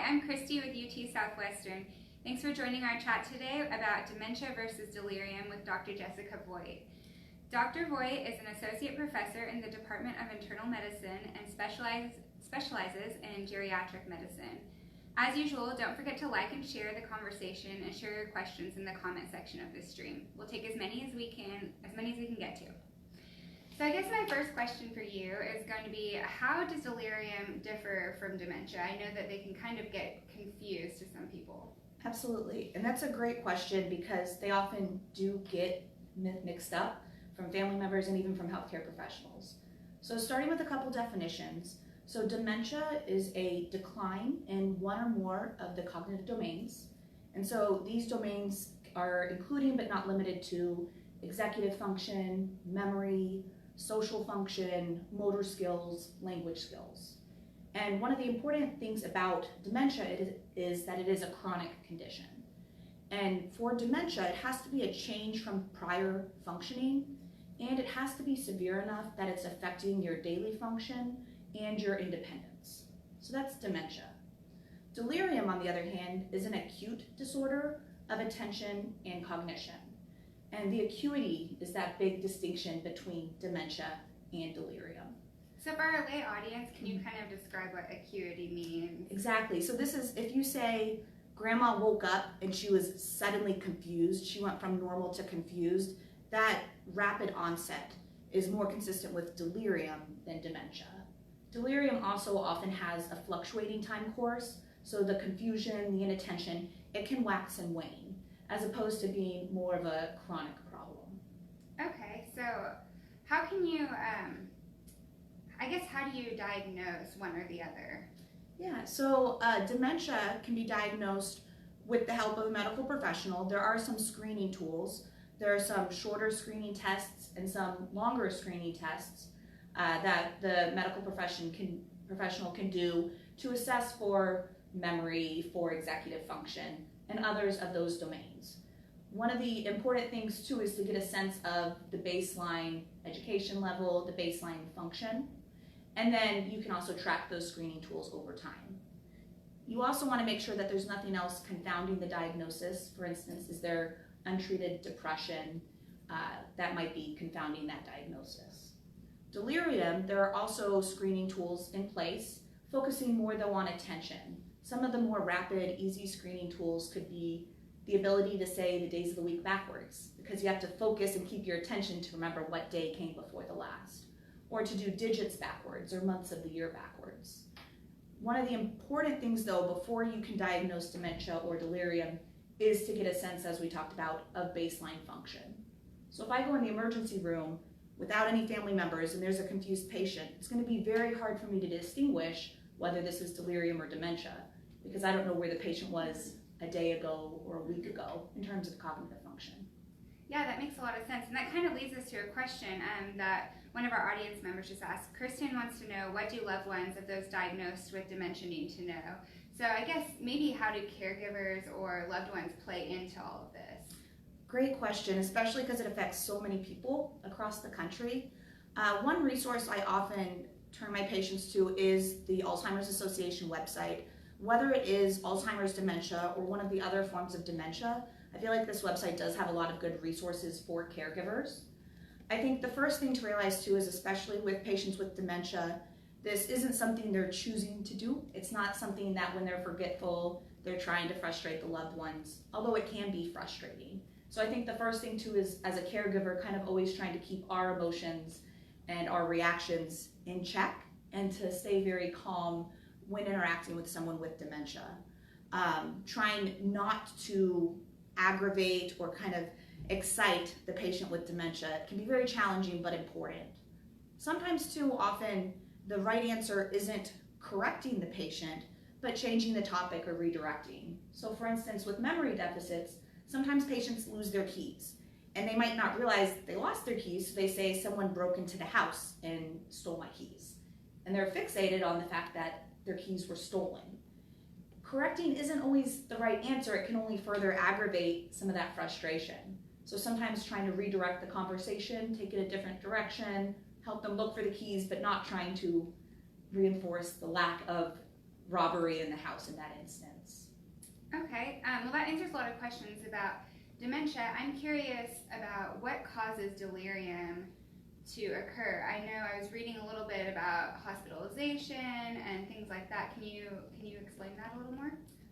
I'm Christy with UT Southwestern. Thanks for joining our chat today about dementia versus delirium with Dr. Jessica Voit. Dr. Voit is an associate professor in the Department of Internal Medicine and specializes in geriatric medicine. As usual, don't forget to like and share the conversation and share your questions in the comment section of this stream. We'll take as many as we can get to. So I guess my first question for you is going to be, how does delirium differ from dementia? I know that they can kind of get confused to some people. Absolutely, and that's a great question because they often do get mixed up from family members and even from healthcare professionals. So starting with a couple definitions. So dementia is a decline in one or more of the cognitive domains. And so these domains are including but not limited to executive function, memory, social function, motor skills, language skills. And one of the important things about dementia is that it is a chronic condition. And for dementia, it has to be a change from prior functioning, and it has to be severe enough that it's affecting your daily function and your independence. So that's dementia. Delirium, on the other hand, is an acute disorder of attention and cognition. And the acuity is that big distinction between dementia and delirium. So for our lay audience, can you kind of describe what acuity means? Exactly. So this is, if you say grandma woke up and she was suddenly confused, she went from normal to confused, that rapid onset is more consistent with delirium than dementia. Delirium also often has a fluctuating time course, so the confusion, the inattention, it can wax and wane, as opposed to being more of a chronic problem. Okay, so how can you, how do you diagnose one or the other? Yeah, so dementia can be diagnosed with the help of a medical professional. There are some screening tools. There are some shorter screening tests and some longer screening tests that the medical professional can do to assess for memory, for executive function, and others of those domains. One of the important things too is to get a sense of the baseline education level, the baseline function, and then you can also track those screening tools over time. You also want to make sure that there's nothing else confounding the diagnosis. For instance, is there untreated depression that might be confounding that diagnosis? Delirium, there are also screening tools in place focusing more though on attention. Some of the more rapid, easy screening tools could be the ability to say the days of the week backwards, because you have to focus and keep your attention to remember what day came before the last, or to do digits backwards or months of the year backwards. One of the important things though, before you can diagnose dementia or delirium, is to get a sense, as we talked about, of baseline function. So if I go in the emergency room without any family members and there's a confused patient, it's going to be very hard for me to distinguish whether this is delirium or dementia, because I don't know where the patient was a day ago or a week ago in terms of cognitive function. Yeah, that makes a lot of sense. And that kind of leads us to a question that one of our audience members just asked. Kristen wants to know, what do loved ones of those diagnosed with dementia need to know? So I guess maybe how do caregivers or loved ones play into all of this? Great question, especially because it affects so many people across the country. One resource I often turn my patients to is the Alzheimer's Association website. Whether it is Alzheimer's dementia or one of the other forms of dementia, I feel like this website does have a lot of good resources for caregivers. I think the first thing to realize too is, especially with patients with dementia, this isn't something they're choosing to do. It's not something that when they're forgetful, they're trying to frustrate the loved ones, although it can be frustrating. So I think the first thing too is, as a caregiver, kind of always trying to keep our emotions and our reactions in check and to stay very calm when interacting with someone with dementia. Trying not to aggravate or kind of excite the patient with dementia. It can be very challenging but important. Sometimes too often the right answer isn't correcting the patient, but changing the topic or redirecting. So for instance, with memory deficits, sometimes patients lose their keys and they might not realize they lost their keys, so they say someone broke into the house and stole my keys. And they're fixated on the fact that their keys were stolen. Correcting isn't always the right answer. It can only further aggravate some of that frustration. So sometimes trying to redirect the conversation, take it a different direction, help them look for the keys, but not trying to reinforce the lack of robbery in the house in that instance. Okay, well that answers a lot of questions about dementia. I'm curious about what causes delirium to occur. I know I was reading a little bit about hospitalization and things like that. Can you explain that a little more?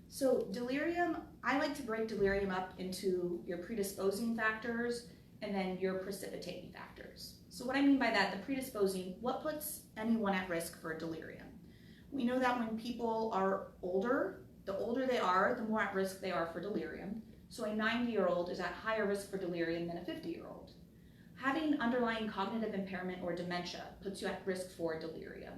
So delirium, I like to break delirium up into your predisposing factors and then your precipitating factors. So what I mean by that, the predisposing, what puts anyone at risk for delirium? We know that when people are older, the older they are, the more at risk they are for delirium. So a 90-year-old is at higher risk for delirium than a 50-year-old. Having underlying cognitive impairment or dementia puts you at risk for delirium.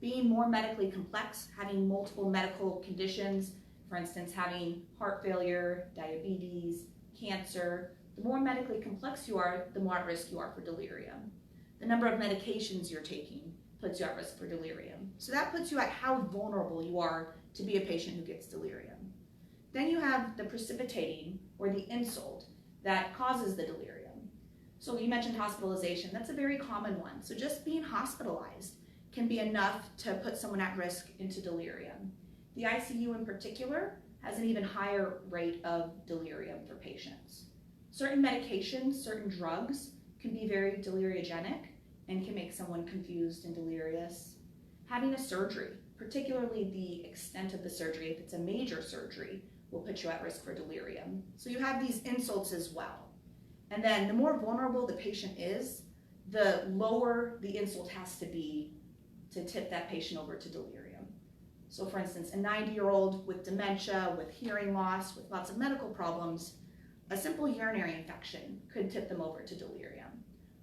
Being more medically complex, having multiple medical conditions, for instance, having heart failure, diabetes, cancer, the more medically complex you are, the more at risk you are for delirium. The number of medications you're taking puts you at risk for delirium. So that puts you at how vulnerable you are to be a patient who gets delirium. Then you have the precipitating or the insult that causes the delirium. So you mentioned hospitalization. That's a very common one. So just being hospitalized can be enough to put someone at risk into delirium. The ICU in particular has an even higher rate of delirium for patients. Certain medications, certain drugs can be very deliriogenic and can make someone confused and delirious. Having a surgery, particularly the extent of the surgery, if it's a major surgery, will put you at risk for delirium. So you have these insults as well. And then the more vulnerable the patient is, the lower the insult has to be to tip that patient over to delirium. So for instance, a 90-year-old with dementia, with hearing loss, with lots of medical problems, a simple urinary infection could tip them over to delirium.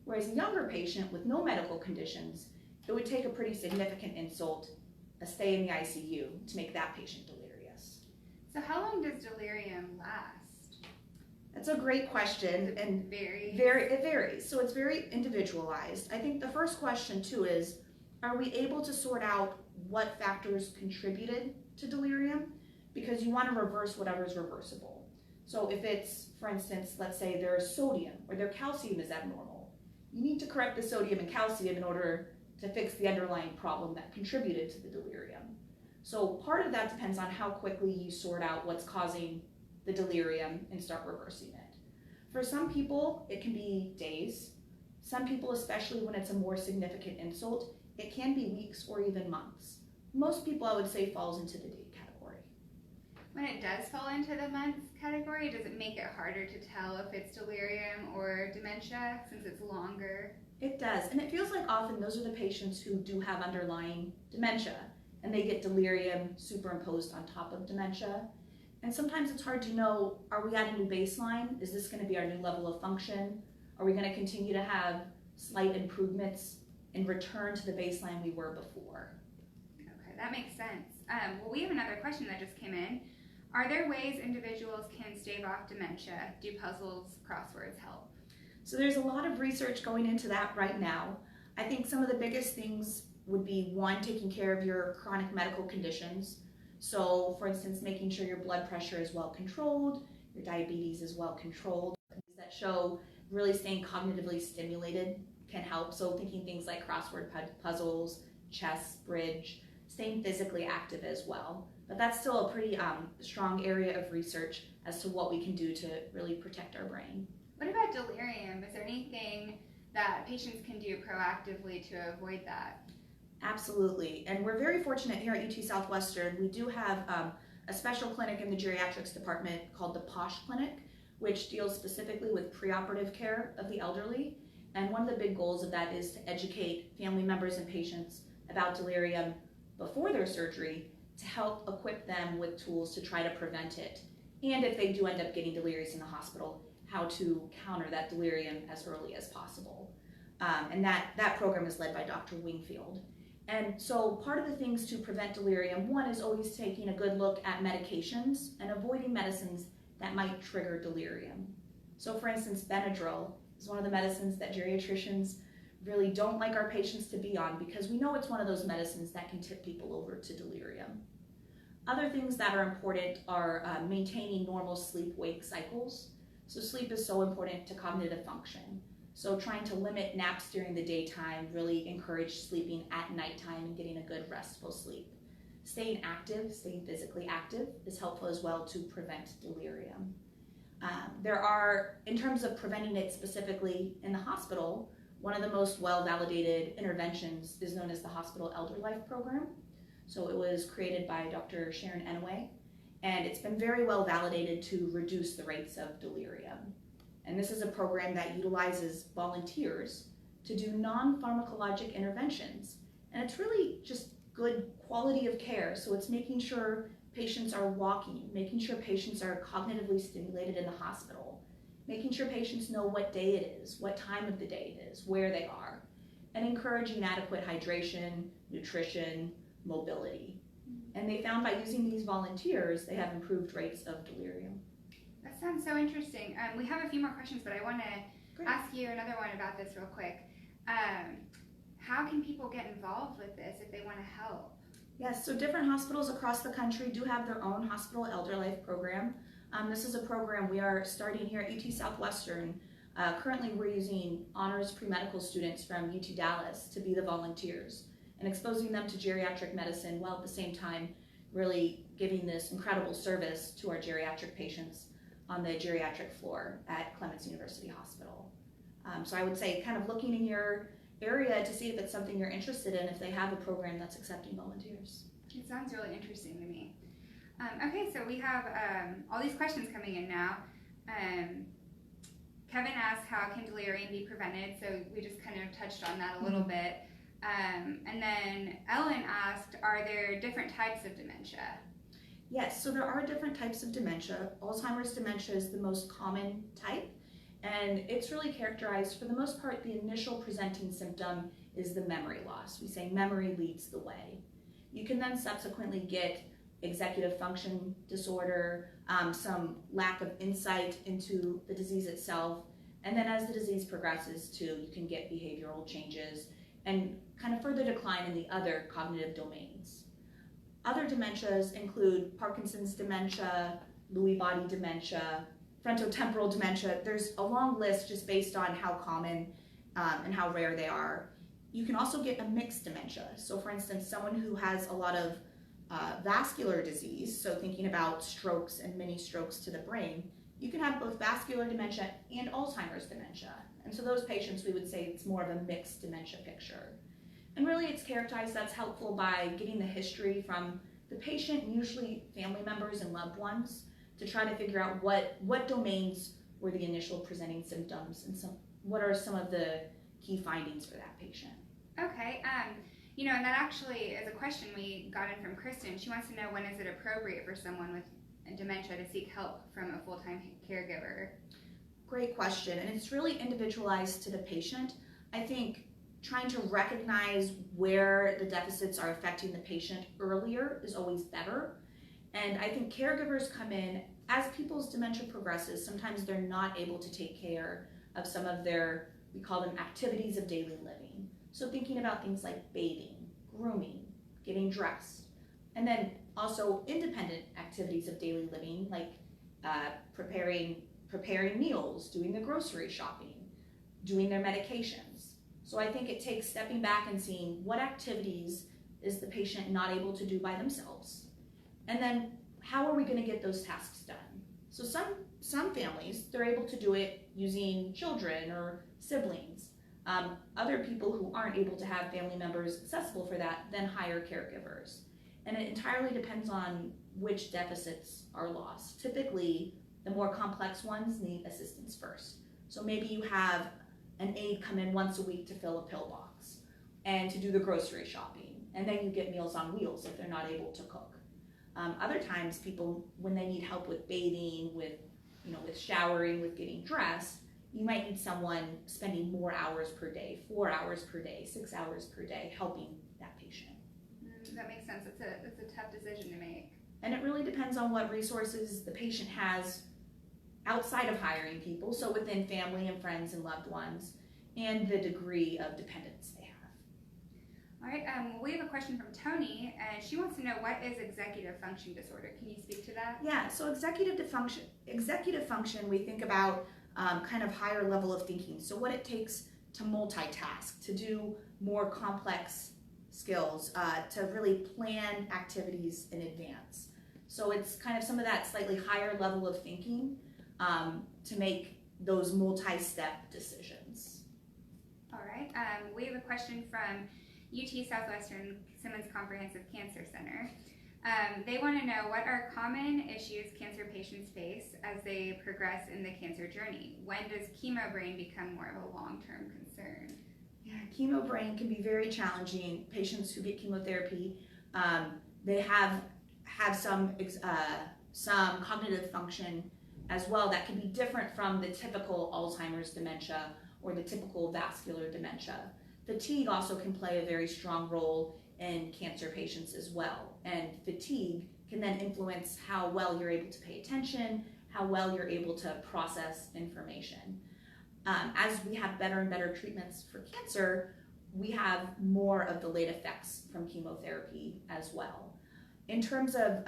Whereas a younger patient with no medical conditions, it would take a pretty significant insult, a stay in the ICU, to make that patient delirious. So how long does delirium last? That's a great question, and It varies. So it's very individualized. I think the first question too is, are we able to sort out what factors contributed to delirium? Because you want to reverse whatever's reversible. So if it's, for instance, let's say there's sodium or their calcium is abnormal, you need to correct the sodium and calcium in order to fix the underlying problem that contributed to the delirium. So part of that depends on how quickly you sort out what's causing the delirium and start reversing it. For some people, it can be days. Some people, especially when it's a more significant insult, it can be weeks or even months. Most people, I would say, falls into the day category. When it does fall into the months category, does it make it harder to tell if it's delirium or dementia since it's longer? It does, and it feels like often those are the patients who do have underlying dementia, and they get delirium superimposed on top of dementia. And sometimes it's hard to know, are we at a new baseline? Is this going to be our new level of function? Are we going to continue to have slight improvements and return to the baseline we were before? Okay, that makes sense. Well, we have another question that just came in. Are there ways individuals can stave off dementia? Do puzzles, crosswords help? So there's a lot of research going into that right now. I think some of the biggest things would be, one, taking care of your chronic medical conditions. So for instance, making sure your blood pressure is well controlled, your diabetes is well controlled. That show really staying cognitively stimulated can help. So thinking things like crossword puzzles, chess, bridge, staying physically active as well. But that's still a pretty strong area of research as to what we can do to really protect our brain. What about delirium? Is there anything that patients can do proactively to avoid that? Absolutely, and we're very fortunate here at UT Southwestern. We do have a special clinic in the geriatrics department called the POSH Clinic, which deals specifically with preoperative care of the elderly. And one of the big goals of that is to educate family members and patients about delirium before their surgery to help equip them with tools to try to prevent it. And if they do end up getting delirious in the hospital, how to counter that delirium as early as possible. And that program is led by Dr. Wingfield. And so part of the things to prevent delirium, one is always taking a good look at medications and avoiding medicines that might trigger delirium. So for instance, Benadryl is one of the medicines that geriatricians really don't like our patients to be on because we know it's one of those medicines that can tip people over to delirium. Other things that are important are maintaining normal sleep-wake cycles. So sleep is so important to cognitive function. So trying to limit naps during the daytime, really encourage sleeping at nighttime and getting a good restful sleep. staying active, staying physically active is helpful as well to prevent delirium. There are, in terms of preventing it specifically in the hospital, one of the most well-validated interventions is known as the Hospital Elder Life Program. So it was created by Dr. Sharon Enaway, and it's been very well validated to reduce the rates of delirium. And this is a program that utilizes volunteers to do non-pharmacologic interventions. And it's really just good quality of care. So it's making sure patients are walking, making sure patients are cognitively stimulated in the hospital, making sure patients know what day it is, what time of the day it is, where they are, and encouraging adequate hydration, nutrition, mobility. And they found by using these volunteers, they have improved rates of delirium. That sounds so interesting. We have a few more questions, but I want to ask you another one about this real quick. How can people get involved with this if they want to help? Yes, so different hospitals across the country do have their own Hospital Elder Life program. This is a program we are starting here at UT Southwestern. Currently, we're using honors pre-medical students from UT Dallas to be the volunteers and exposing them to geriatric medicine while at the same time really giving this incredible service to our geriatric patients on the geriatric floor at Clements University Hospital. So I would say kind of looking in your area to see if it's something you're interested in, if they have a program that's accepting volunteers. It sounds really interesting to me. Okay, so we have all these questions coming in now. Kevin asked, how can delirium be prevented? So we just kind of touched on that a little bit. And then Ellen asked, are there different types of dementia? Yes, so there are different types of dementia. Alzheimer's dementia is the most common type, and it's really characterized, for the most part, the initial presenting symptom is the memory loss. We say memory leads the way. You can then subsequently get executive function disorder, some lack of insight into the disease itself, and then as the disease progresses too, you can get behavioral changes and kind of further decline in the other cognitive domains. Other dementias include Parkinson's dementia, Lewy body dementia, frontotemporal dementia. There's a long list just based on how common and how rare they are. You can also get a mixed dementia. So for instance, someone who has a lot of vascular disease, so thinking about strokes and mini strokes to the brain, you can have both vascular dementia and Alzheimer's dementia. And so those patients, we would say it's more of a mixed dementia picture. And really it's characterized, that's helpful by getting the history from the patient, usually family members and loved ones, to try to figure out what domains were the initial presenting symptoms and what are some of the key findings for that patient. Okay, and that actually is a question we got in from Kristen. She wants to know, when is it appropriate for someone with dementia to seek help from a full-time caregiver? Great question, and it's really individualized to the patient. I think trying to recognize where the deficits are affecting the patient earlier is always better. And I think caregivers come in as people's dementia progresses. Sometimes they're not able to take care of some of their, we call them activities of daily living. So thinking about things like bathing, grooming, getting dressed, and then also independent activities of daily living like preparing meals, doing the grocery shopping, doing their medications. So I think it takes stepping back and seeing what activities is the patient not able to do by themselves. And then how are we going to get those tasks done? So some families, they're able to do it using children or siblings. Other people who aren't able to have family members accessible for that then hire caregivers. And it entirely depends on which deficits are lost. Typically, the more complex ones need assistance first. So maybe you have an aide come in once a week to fill a pill box and to do the grocery shopping. And then you get Meals on Wheels if they're not able to cook. Other times people, when they need help with bathing, with showering, with getting dressed, you might need someone spending more hours per day, 4 hours per day, 6 hours per day, helping that patient. That makes sense. It's a tough decision to make. And it really depends on what resources the patient has outside of hiring people, so within family and friends and loved ones, and the degree of dependence they have. All right, we have a question from Tony, and she wants to know, what is executive function disorder? Can you speak to that? Yeah, so executive function, we think about kind of higher level of thinking. So what it takes to multitask, to do more complex skills to really plan activities in advance. So it's kind of some of that slightly higher level of thinking to make those multi-step decisions. All right. We have a question from UT Southwestern Simmons Comprehensive Cancer Center. They want to know, what are common issues cancer patients face as they progress in the cancer journey? When does chemo brain become more of a long-term concern? Yeah, chemo brain can be very challenging. Patients who get chemotherapy, they have some cognitive function as well that can be different from the typical Alzheimer's dementia or the typical vascular dementia. Fatigue also can play a very strong role in cancer patients as well. And fatigue can then influence how well you're able to pay attention, how well you're able to process information. As we have better and better treatments for cancer, we have more of the late effects from chemotherapy as well. In terms of,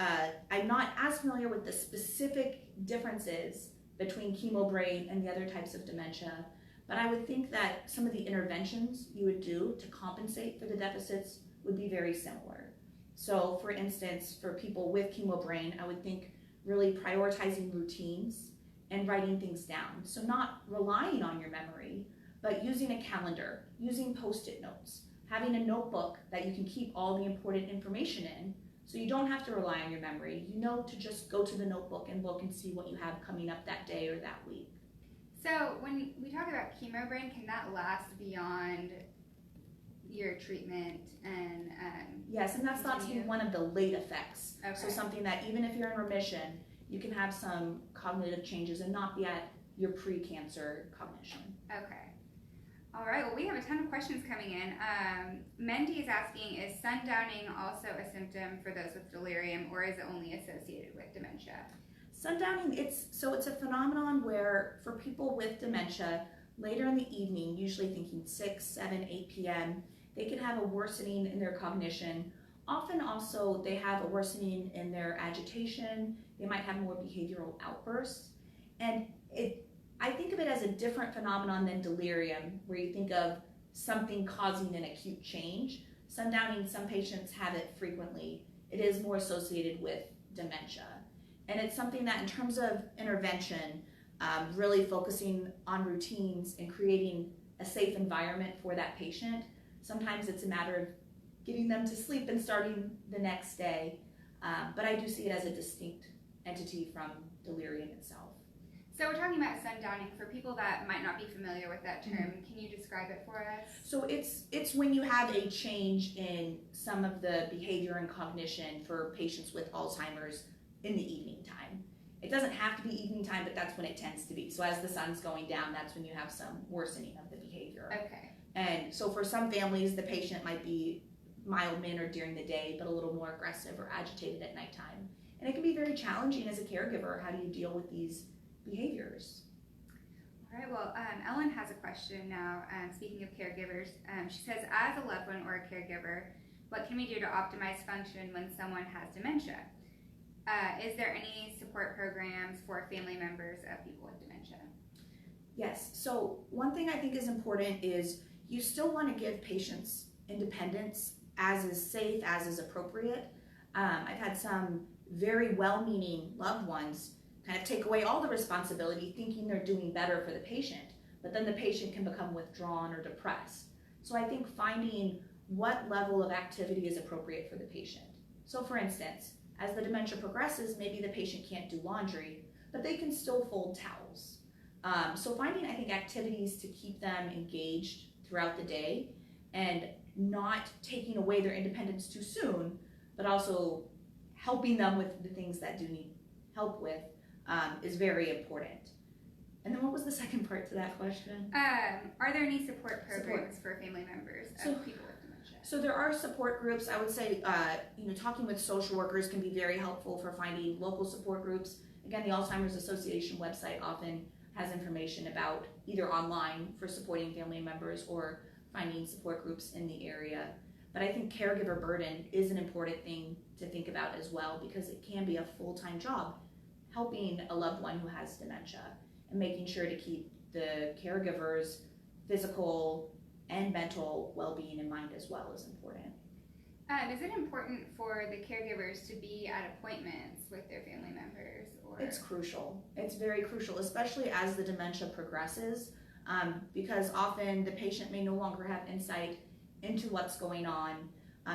I'm not as familiar with the specific differences between chemo brain and the other types of dementia, but I would think that some of the interventions you would do to compensate for the deficits would be very similar. So for instance, for people with chemo brain, I would think really prioritizing routines and writing things down. So not relying on your memory, but using a calendar, using Post-it notes, having a notebook that you can keep all the important information in, so you don't have to rely on your memory. You know to just go to the notebook and look and see what you have coming up that day or that week. So when we talk about chemo brain, can that last beyond your treatment and yes, and that's thought to be one of the late effects. Okay. So something that even if you're in remission, you can have some cognitive changes and not be at your pre-cancer cognition. Okay. All right, well, we have a ton of questions coming in. Mendy is asking, is sundowning also a symptom for those with delirium, or is it only associated with dementia? Sundowning, it's a phenomenon where for people with dementia, later in the evening, usually thinking 6, 7, 8 p.m., they can have a worsening in their cognition. Often also they have a worsening in their agitation. They might have more behavioral outbursts. And I think of it as a different phenomenon than delirium, where you think of something causing an acute change. Sundowning, some patients have it frequently. It is more associated with dementia. And it's something that in terms of intervention, really focusing on routines and creating a safe environment for that patient. Sometimes it's a matter of getting them to sleep and starting the next day. But I do see it as a distinct entity from delirium itself. So we're talking about sundowning. For people that might not be familiar with that term, can you describe it for us? So it's when you have a change in some of the behavior and cognition for patients with Alzheimer's in the evening time. It doesn't have to be evening time, but that's when it tends to be. So as the sun's going down, that's when you have some worsening of the behavior. Okay. And so for some families, the patient might be mild-mannered during the day, but a little more aggressive or agitated at nighttime. And it can be very challenging as a caregiver. How do you deal with these behaviors? All right, well, Ellen has a question now. Speaking of caregivers, she says, as a loved one or a caregiver, what can we do to optimize function when someone has dementia? Is there any support programs for family members of people with dementia? Yes, so one thing I think is important is you still want to give patients independence as is safe, as is appropriate. I've had some very well-meaning loved ones kind of take away all the responsibility thinking they're doing better for the patient, but then the patient can become withdrawn or depressed. So I think finding what level of activity is appropriate for the patient. So for instance, as the dementia progresses, maybe the patient can't do laundry, but they can still fold towels. So finding, I think, activities to keep them engaged throughout the day and not taking away their independence too soon, but also helping them with the things that do need help with is very important. And then what was the second part to that question? Are there any support programs for family members of people with dementia? So there are support groups. I would say, talking with social workers can be very helpful for finding local support groups. Again, the Alzheimer's Association website often has information about either online for supporting family members or finding support groups in the area. But I think caregiver burden is an important thing to think about as well, because it can be a full-time job helping a loved one who has dementia, and making sure to keep the caregiver's physical and mental well-being in mind as well is important. Is it important for the caregivers to be at appointments with their family members? Or It's crucial. It's very crucial, especially as the dementia progresses, because often the patient may no longer have insight into what's going on.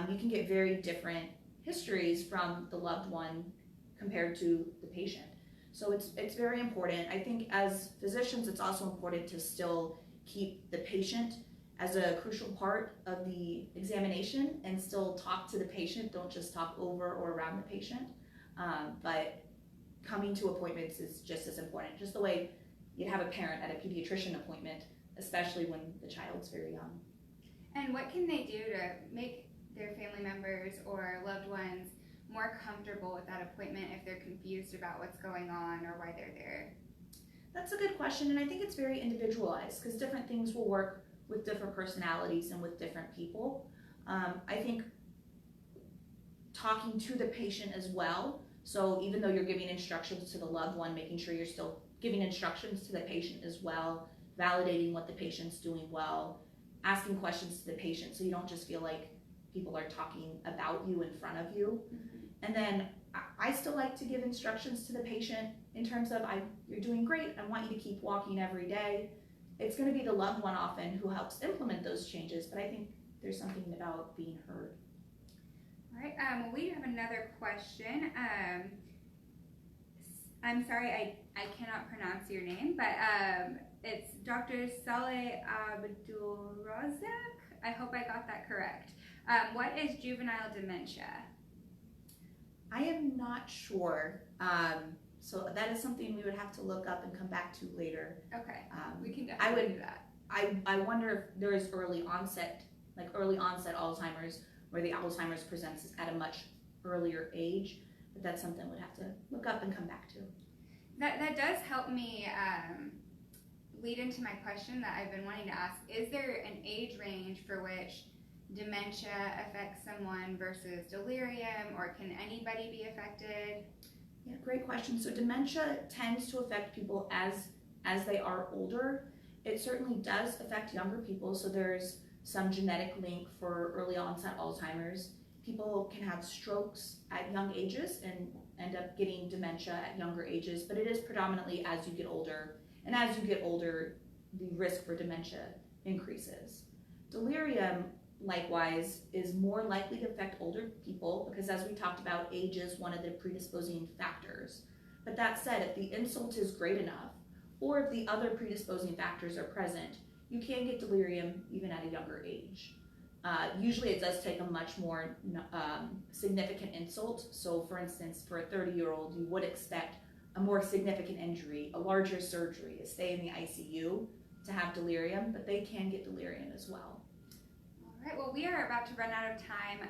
You can get very different histories from the loved one compared to the patient. So it's very important. I think as physicians, it's also important to still keep the patient as a crucial part of the examination and still talk to the patient. Don't just talk over or around the patient. But coming to appointments is just as important, just the way you'd have a parent at a pediatrician appointment, especially when the child's very young. And what can they do to make their family members or loved ones more comfortable with that appointment if they're confused about what's going on or why they're there? That's a good question, and I think it's very individualized because different things will work with different personalities and with different people. I think talking to the patient as well, so even though you're giving instructions to the loved one, making sure you're still giving instructions to the patient as well, validating what the patient's doing well, asking questions to the patient so you don't just feel like people are talking about you in front of you. Mm-hmm. And then I still like to give instructions to the patient in terms of, you're doing great, I want you to keep walking every day. It's going to be the loved one often who helps implement those changes, but I think there's something about being heard. All right, well, we have another question. I'm sorry, I cannot pronounce your name, but it's Dr. Saleh Abdulrazak. I hope I got that correct. What is juvenile dementia? I am not sure. So that is something we would have to look up and come back to later. Okay, we can definitely do that. I wonder if there is early onset Alzheimer's, where the Alzheimer's presents at a much earlier age, but that's something we'd have to look up and come back to. That does help me lead into my question that I've been wanting to ask. Is there an age range for which dementia affects someone versus delirium, or can anybody be affected? Yeah, great question. So dementia tends to affect people as they are older. It certainly does affect younger people, so there's some genetic link for early onset Alzheimer's. People can have strokes at young ages and end up getting dementia at younger ages, but it is predominantly as you get older. And as you get older, the risk for dementia increases. Delirium, likewise, is more likely to affect older people because, as we talked about, age is one of the predisposing factors. But that said, if the insult is great enough, or if the other predisposing factors are present, you can get delirium even at a younger age. Usually it does take a much more significant insult. So for instance, for a 30-year-old, you would expect a more significant injury, a larger surgery, a stay in the ICU to have delirium, but they can get delirium as well. All right, well, we are about to run out of time.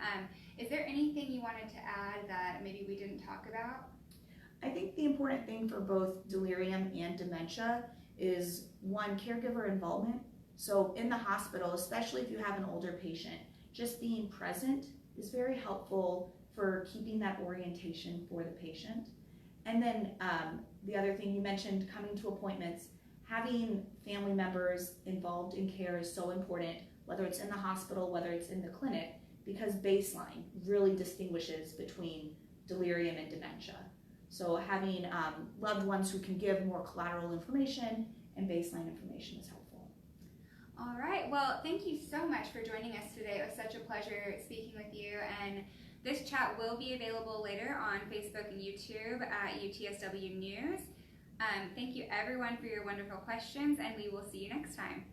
Is there anything you wanted to add that maybe we didn't talk about? I think the important thing for both delirium and dementia is, one, caregiver involvement. So in the hospital, especially if you have an older patient, just being present is very helpful for keeping that orientation for the patient. And then the other thing you mentioned, coming to appointments, having family members involved in care is so important, whether it's in the hospital, whether it's in the clinic, because baseline really distinguishes between delirium and dementia. So having loved ones who can give more collateral information and baseline information is helpful. All right, well, thank you so much for joining us today. It was such a pleasure speaking with you, and this chat will be available later on Facebook and YouTube at UTSW News. Thank you everyone for your wonderful questions, and we will see you next time.